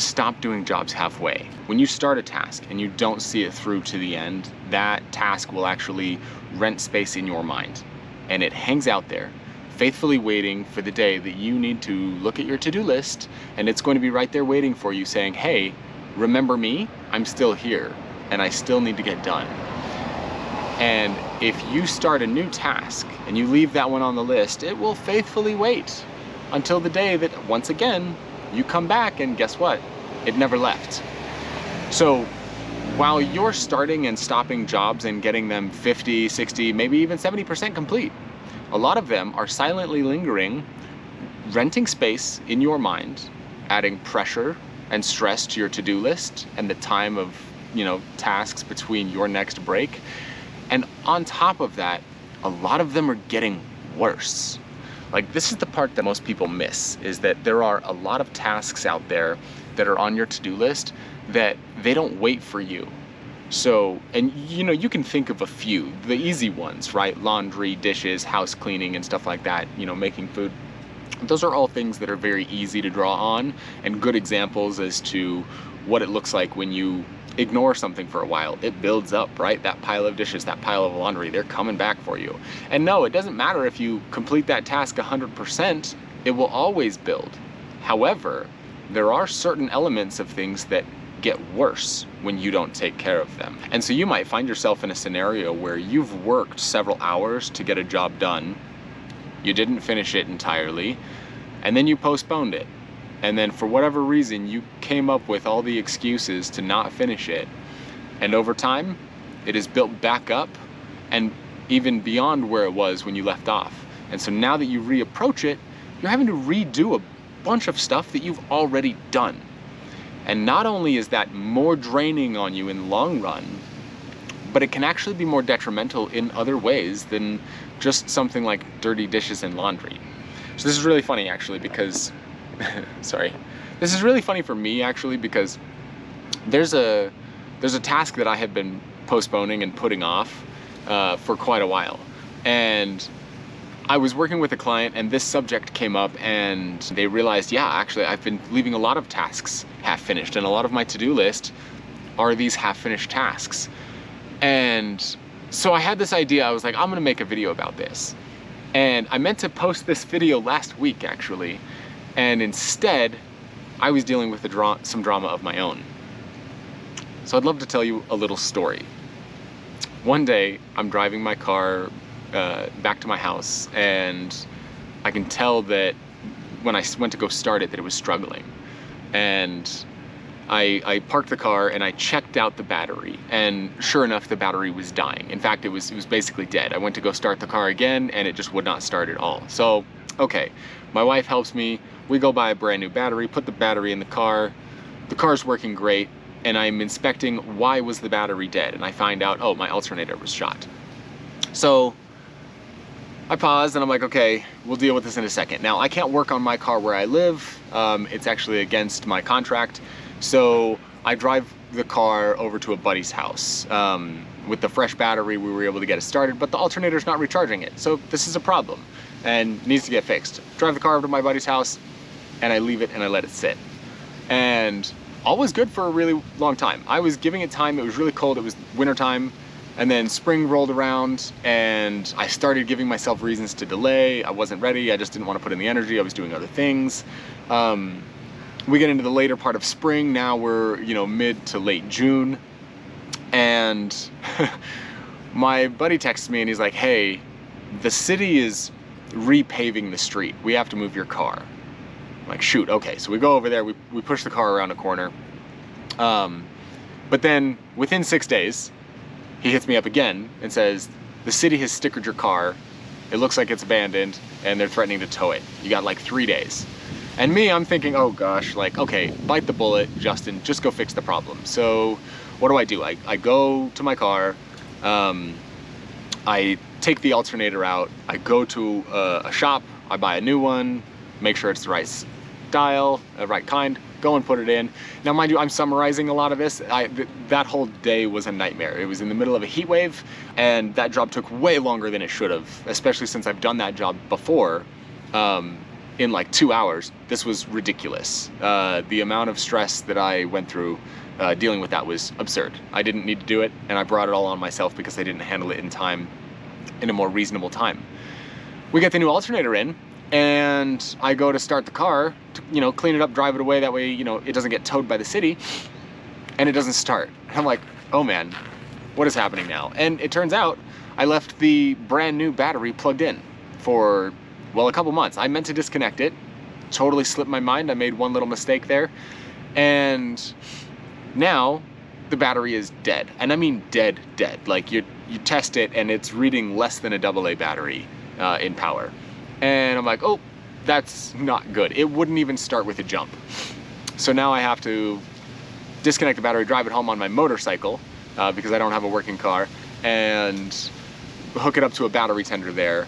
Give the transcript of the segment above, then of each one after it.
Stop doing jobs halfway. When you start a task and you don't see it through to the end, that task will actually rent space in your mind. And it hangs out there, faithfully waiting for the day that you need to look at your to-do list, and it's going to be right there waiting for you saying, hey, remember me? I'm still here, and I still need to get done. And if you start a new task and you leave that one on the list, it will faithfully wait until the day that, once again, you come back and guess what? It never left. So while you're starting and stopping jobs and getting them 50, 60, maybe even 70% complete, a lot of them are silently lingering, renting space in your mind, adding pressure and stress to your to-do list and the time of, tasks between your next break. And on top of that, a lot of them are getting worse. Like, this is the part that most people miss, is that there are a lot of tasks out there that are on your to-do list that they don't wait for you. So, and you can think of a few, the easy ones, right? Laundry, dishes, house cleaning, and stuff like that, making food. Those are all things that are very easy to draw on and good examples as to what it looks like when you ignore something for a while. It builds up, right? That pile of dishes, that pile of laundry, they're coming back for you. And no, it doesn't matter if you complete that task 100%, it will always build. However, there are certain elements of things that get worse when you don't take care of them. And so you might find yourself in a scenario where you've worked several hours to get a job done, you didn't finish it entirely, and then you postponed it. And then for whatever reason, you came up with all the excuses to not finish it. And over time, it is built back up and even beyond where it was when you left off. And so now that you reapproach it, you're having to redo a bunch of stuff that you've already done. And not only is that more draining on you in the long run, but it can actually be more detrimental in other ways than just something like dirty dishes and laundry. So this is really funny actually because sorry. This is really funny for me actually because there's a task that I have been postponing and putting off for quite a while. And I was working with a client and this subject came up and they realized, yeah, actually I've been leaving a lot of tasks half finished and a lot of my to-do list are these half finished tasks. And so I had this idea, I was like, I'm gonna make a video about this. And I meant to post this video last week actually. And instead, I was dealing with some drama of my own. So I'd love to tell you a little story. One day, I'm driving my car back to my house, and I can tell that when I went to go start it, that it was struggling. And I parked the car and I checked out the battery, and sure enough, the battery was dying. In fact, it was basically dead. I went to go start the car again, and it just would not start at all. So, okay, my wife helps me. We go buy a brand new battery, put the battery in the car's working great, and I'm inspecting why was the battery dead, and I find out, oh, my alternator was shot. So I pause and I'm like, okay, we'll deal with this in a second. Now, I can't work on my car where I live. It's actually against my contract. So I drive the car over to a buddy's house. With the fresh battery, we were able to get it started, but the alternator's not recharging it. So this is a problem and needs to get fixed. Drive the car over to my buddy's house and I leave it and I let it sit. And all was good for a really long time. I was giving it time. It was really cold. It was winter time. And then spring rolled around and I started giving myself reasons to delay. I wasn't ready. I just didn't want to put in the energy. I was doing other things. We get into the later part of spring. Now we're, mid to late June. And my buddy texts me and he's like, hey, the city is repaving the street. We have to move your car. I'm like, shoot, okay. So we go over there, we push the car around a corner. But then within 6 days, he hits me up again and says, the city has stickered your car. It looks like it's abandoned and they're threatening to tow it. You got like 3 days. And me, I'm thinking, oh gosh, like, okay, bite the bullet, Justin, just go fix the problem. So what do? I go to my car, I take the alternator out, I go to a shop, I buy a new one, make sure it's the right style, the right kind, go and put it in. Now mind you, I'm summarizing a lot of this. That whole day was a nightmare. It was in the middle of a heat wave and that job took way longer than it should have, especially since I've done that job before. in like 2 hours. This was ridiculous. The amount of stress that I went through dealing with that was absurd. I didn't need to do it, and I brought it all on myself because I didn't handle it in a more reasonable time. We get the new alternator in, and I go to start the car to, you know, clean it up, drive it away, that way, you know, it doesn't get towed by the city, and it doesn't start. And I'm like, oh man, what is happening now? And it turns out I left the brand new battery plugged in for, well, a couple months. I meant to disconnect it, totally slipped my mind. I made one little mistake there, and now the battery is dead. And I mean dead. Like you test it and it's reading less than a AA battery in power. And I'm like, oh, that's not good. It wouldn't even start with a jump. So now I have to disconnect the battery, drive it home on my motorcycle because I don't have a working car, and hook it up to a battery tender there.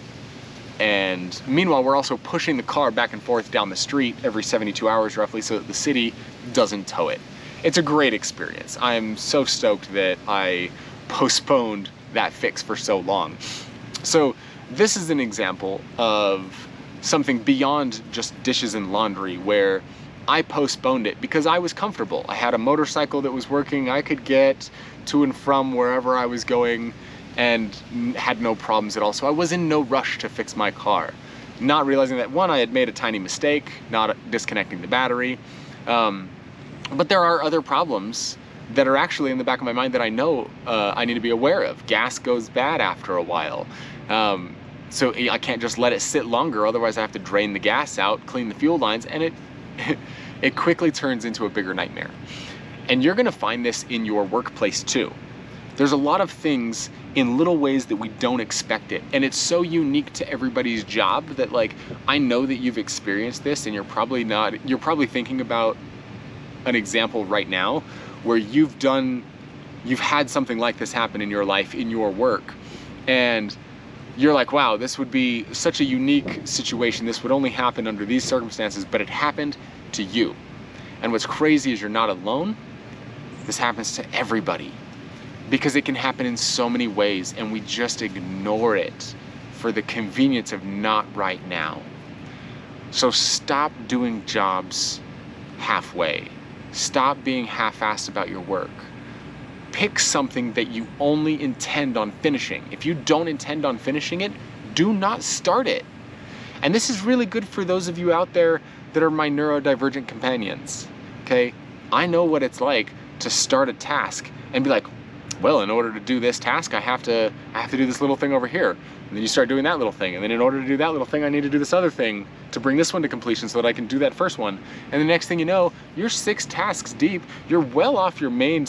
And meanwhile, we're also pushing the car back and forth down the street every 72 hours roughly so that the city doesn't tow it. It's a great experience. I'm so stoked that I postponed that fix for so long. So this is an example of something beyond just dishes and laundry where I postponed it because I was comfortable. I had a motorcycle that was working. I could get to and from wherever I was going and had no problems at all. So I was in no rush to fix my car, not realizing that, one, I had made a tiny mistake, not disconnecting the battery. But there are other problems that are actually in the back of my mind that I know I need to be aware of. Gas goes bad after a while. So I can't just let it sit longer, otherwise I have to drain the gas out, clean the fuel lines, and it quickly turns into a bigger nightmare. And you're gonna find this in your workplace too. There's a lot of things in little ways that we don't expect it. And it's so unique to everybody's job that, like, I know that you've experienced this, and you're probably thinking about an example right now where you've had something like this happen in your life, in your work, and you're like, wow, this would be such a unique situation. This would only happen under these circumstances, but it happened to you. And what's crazy is you're not alone. This happens to everybody because it can happen in so many ways, and we just ignore it for the convenience of not right now. So stop doing jobs halfway. Stop being half-assed about your work. Pick something that you only intend on finishing. If you don't intend on finishing it, do not start it. And this is really good for those of you out there that are my neurodivergent companions, okay? I know what it's like to start a task and be like, well, in order to do this task, I have to do this little thing over here. And then you start doing that little thing. And then in order to do that little thing, I need to do this other thing to bring this one to completion so that I can do that first one. And the next thing you know, you're 6 tasks deep. You're well off your main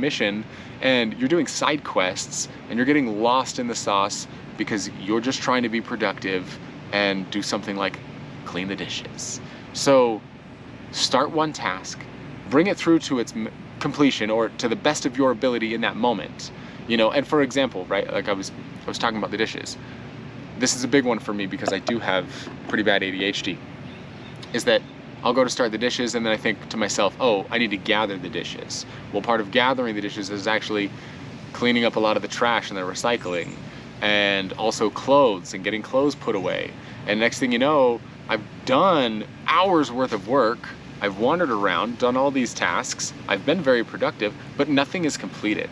mission, and you're doing side quests, and you're getting lost in the sauce because you're just trying to be productive and do something like clean the dishes. So start one task, bring it through to its completion or to the best of your ability in that moment. You know, and for example, right, like I was talking about the dishes. This is a big one for me because I do have pretty bad ADHD, is that I'll go to start the dishes and then I think to myself, oh, I need to gather the dishes. Well, part of gathering the dishes is actually cleaning up a lot of the trash and the recycling, and also clothes and getting clothes put away. And next thing you know, I've done hours worth of work. I've wandered around, done all these tasks. I've been very productive, but nothing is completed.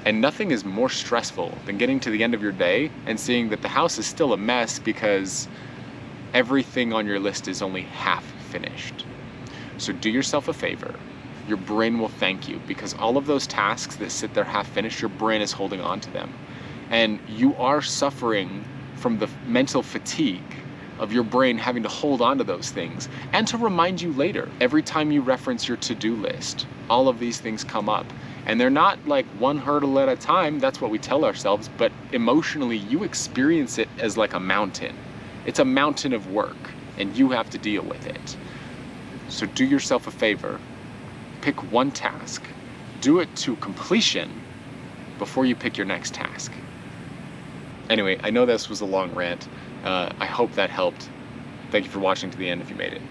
And nothing is more stressful than getting to the end of your day and seeing that the house is still a mess because everything on your list is only half finished. So do yourself a favor. Your brain will thank you because all of those tasks that sit there half finished, your brain is holding on to them. And you are suffering from the mental fatigue of your brain having to hold on to those things and to remind you later. Every time you reference your to-do list, all of these things come up. And they're not like one hurdle at a time, that's what we tell ourselves, but emotionally you experience it as like a mountain. It's a mountain of work and you have to deal with it. So do yourself a favor, pick one task, do it to completion before you pick your next task. Anyway, I know this was a long rant. I hope that helped. Thank you for watching to the end if you made it.